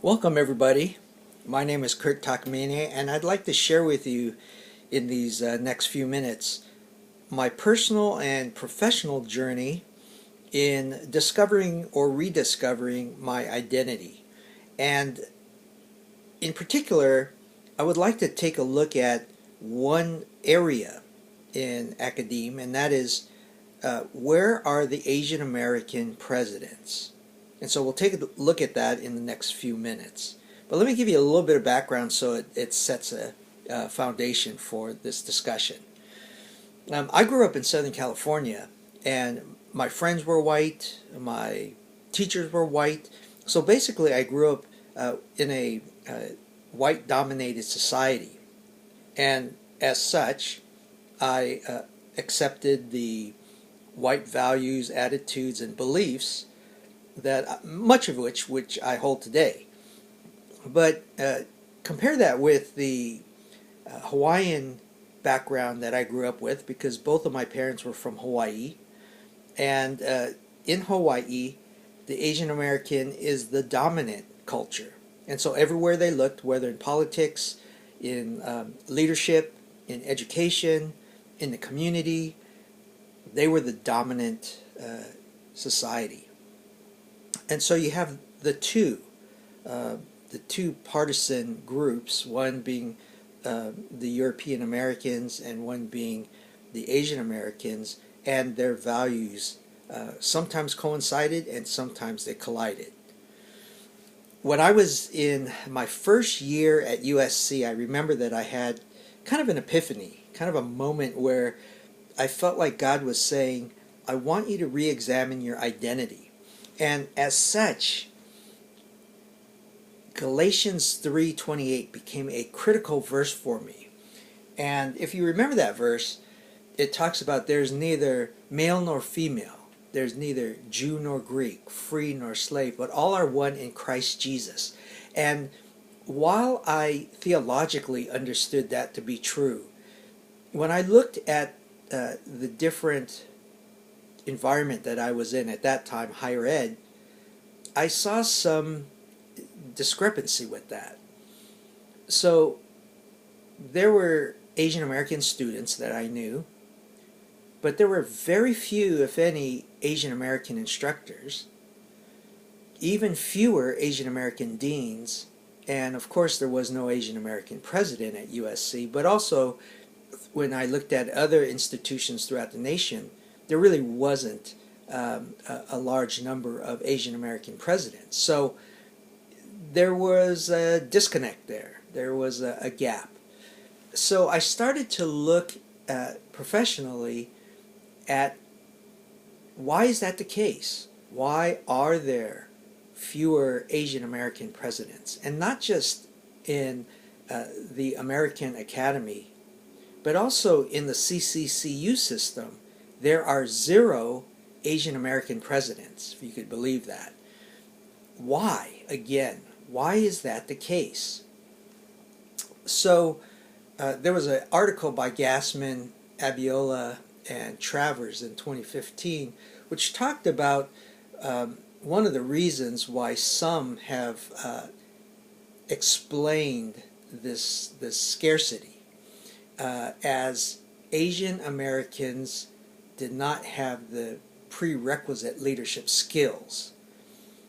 Welcome everybody. My name is Kurt Takamine and I'd like to share with you in these next few minutes my personal and professional journey in discovering or rediscovering my identity. And in particular, I would like to take a look at one area in academia, and that is where are the Asian American presidents? And so we'll take a look at that in the next few minutes. But let me give you a little bit of background so it sets a foundation for this discussion. I grew up in Southern California, and my friends were white, my teachers were white. So basically I grew up in a white-dominated society. And as such, I accepted the white values, attitudes, and beliefs that much of which I hold today. But compare that with the Hawaiian background that I grew up with, because both of my parents were from Hawaii. And in Hawaii, the Asian American is the dominant culture. And so everywhere they looked, whether in politics, in leadership, in education, in the community, they were the dominant society. And so you have the two partisan groups, one being the European Americans and one being the Asian Americans, and their values sometimes coincided and sometimes they collided. When I was in my first year at USC, I remember that I had kind of an epiphany, kind of a moment where I felt like God was saying, I want you to re-examine your identity. And as such, Galatians 3:28 became a critical verse for me. And if you remember that verse, it talks about there's neither male nor female. There's neither Jew nor Greek, free nor slave, but all are one in Christ Jesus. And while I theologically understood that to be true, when I looked at the different environment that I was in at that time, higher ed, I saw some discrepancy with that. So there were Asian American students that I knew, but there were very few, if any, Asian American instructors, even fewer Asian American deans, and of course there was no Asian American president at USC, but also when I looked at other institutions throughout the nation, there really wasn't a large number of Asian American presidents. So there was a disconnect there. There was a gap. So I started to look professionally at why is that the case? Why are there fewer Asian American presidents? And not just in the American Academy, but also in the CCCU system, there are 0 Asian American presidents, if you could believe that. Why? Again, why is that the case? So there was an article by Gassman, Abiola, and Travers in 2015, which talked about one of the reasons why some have explained this scarcity as Asian Americans did not have the prerequisite leadership skills.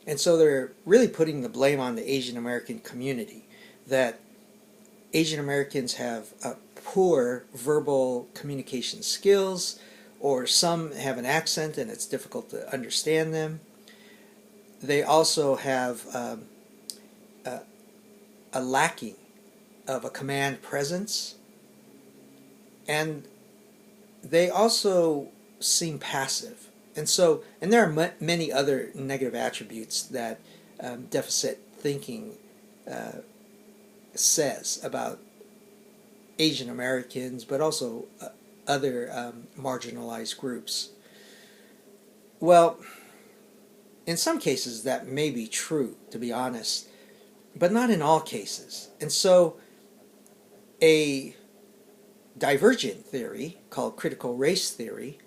And so they're really putting the blame on the Asian American community, that Asian Americans have poor verbal communication skills, or some have an accent and it's difficult to understand them. They also have a lacking of a command presence, and they also seem passive. And there are many other negative attributes that deficit thinking says about Asian Americans, but also other marginalized groups. Well, in some cases that may be true, to be honest, but not in all cases. And so a divergent theory called critical race theory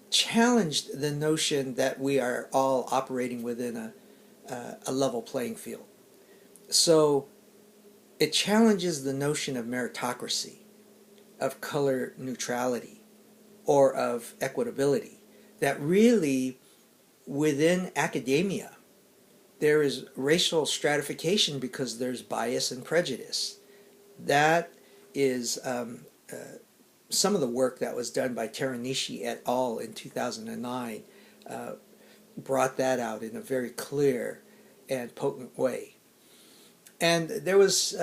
challenged the notion that we are all operating within a level playing field. So it challenges the notion of meritocracy, of color neutrality, or of equitability. That really, within academia, there is racial stratification because there's bias and prejudice. That is some of the work that was done by Teranishi et al. In 2009 brought that out in a very clear and potent way. And there was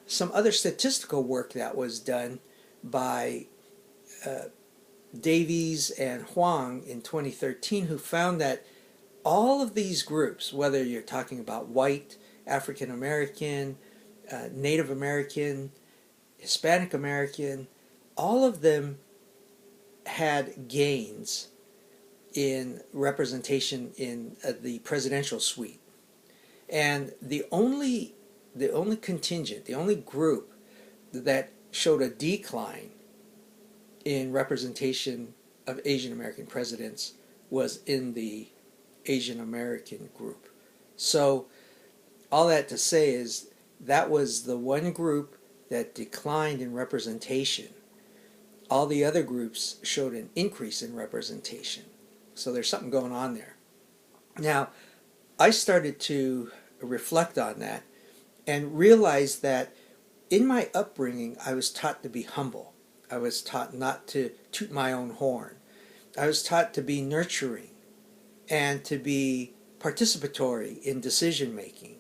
some other statistical work that was done by Davies and Huang in 2013, who found that all of these groups, whether you're talking about white, African American, Native American, Hispanic American, all of them had gains in representation in the presidential suite. And the only contingent, the only group that showed a decline in representation of Asian American presidents was in the Asian American group. So all that to say is that was the one group that declined in representation. All the other groups showed an increase in representation. So there's something going on there. Now, I started to reflect on that and realized that in my upbringing, I was taught to be humble. I was taught not to toot my own horn. I was taught to be nurturing and to be participatory in decision making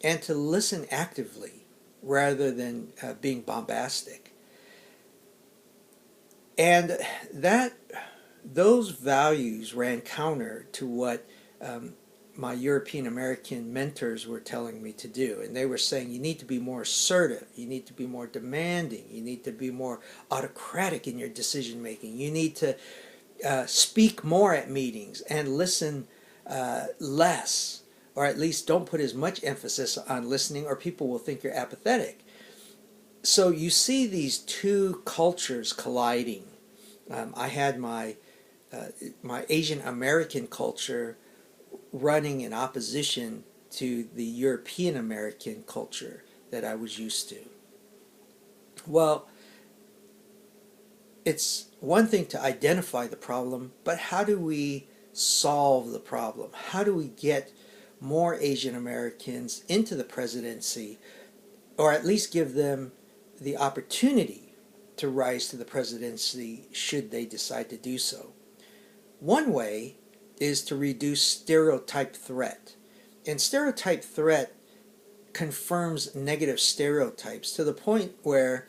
and to listen actively rather than being bombastic. And those values ran counter to what my European American mentors were telling me to do. And they were saying, you need to be more assertive, you need to be more demanding, you need to be more autocratic in your decision making, you need to speak more at meetings and listen less, or at least don't put as much emphasis on listening, or people will think you're apathetic. So you see these two cultures colliding. I had my Asian American culture running in opposition to the European American culture that I was used to. Well, it's one thing to identify the problem, but how do we solve the problem? How do we get more Asian Americans into the presidency, or at least give them the opportunity to rise to the presidency should they decide to do so? One way is to reduce stereotype threat. And stereotype threat confirms negative stereotypes to the point where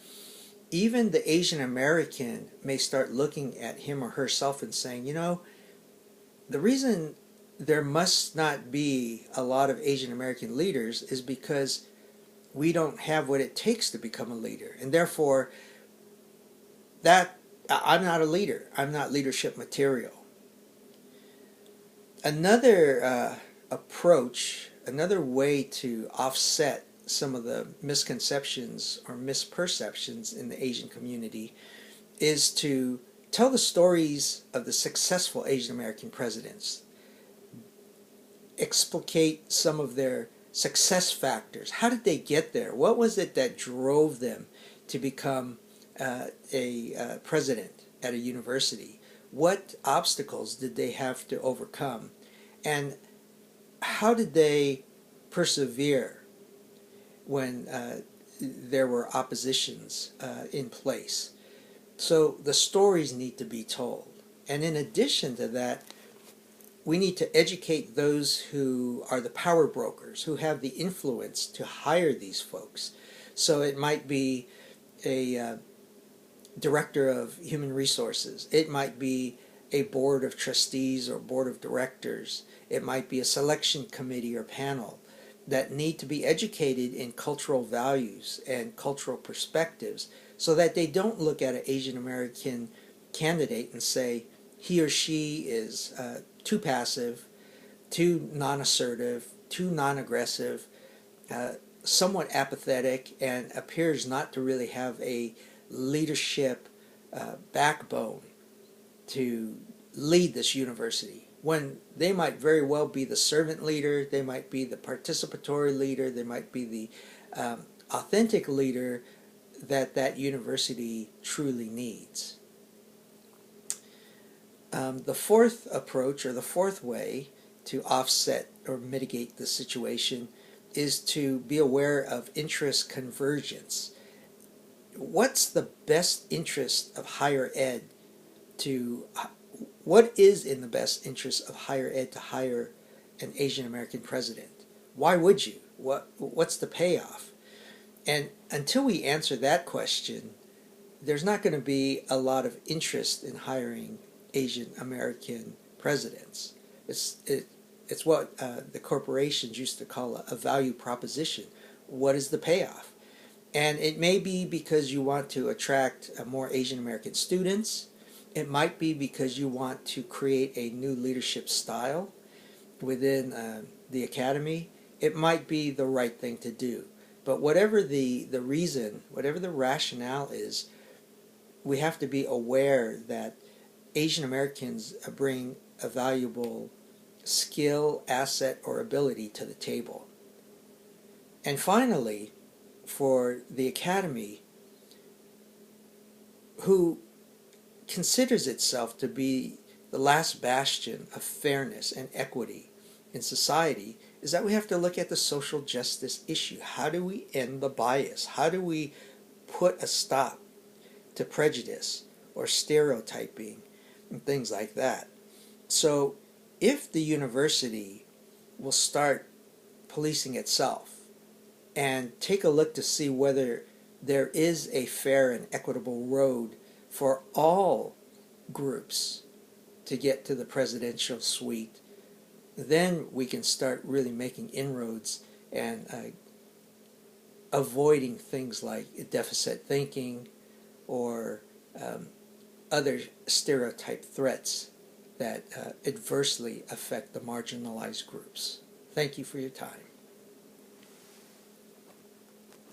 even the Asian American may start looking at him or herself and saying, you know, the reason there must not be a lot of Asian American leaders is because we don't have what it takes to become a leader. And therefore, that I'm not a leader. I'm not leadership material. Another approach, another way to offset some of the misconceptions or misperceptions in the Asian community is to tell the stories of the successful Asian American presidents. Explicate some of their success factors. How did they get there? What was it that drove them to become a president at a university? What obstacles did they have to overcome? And how did they persevere when there were oppositions in place? So the stories need to be told. And in addition to that, we need to educate those who are the power brokers, who have the influence to hire these folks. So it might be a director of human resources. It might be a board of trustees or board of directors. It might be a selection committee or panel that need to be educated in cultural values and cultural perspectives so that they don't look at an Asian American candidate and say he or she is too passive, too non-assertive, too non-aggressive, somewhat apathetic, and appears not to really have a leadership backbone to lead this university. when they might very well be the servant leader, they might be the participatory leader, they might be the authentic leader that that university truly needs. The fourth approach, or the fourth way to offset or mitigate the situation, is to be aware of interest convergence. What's the best interest of higher ed to, what is in the best interest of higher ed to hire an Asian American president? Why would you? What's the payoff? And until we answer that question, there's not going to be a lot of interest in hiring Asian American presidents. It's what the corporations used to call a value proposition. What is the payoff? And it may be because you want to attract more Asian American students. It might be because you want to create a new leadership style within the academy. It might be the right thing to do. But whatever the reason, whatever the rationale is, we have to be aware that Asian Americans bring a valuable skill, asset, or ability to the table. And finally, for the academy, who considers itself to be the last bastion of fairness and equity in society, is that we have to look at the social justice issue. How do we end the bias? How do we put a stop to prejudice or stereotyping and things like that? So if the university will start policing itself and take a look to see whether there is a fair and equitable road for all groups to get to the presidential suite, then we can start really making inroads and avoiding things like deficit thinking or other stereotype threats that adversely affect the marginalized groups. Thank you for your time.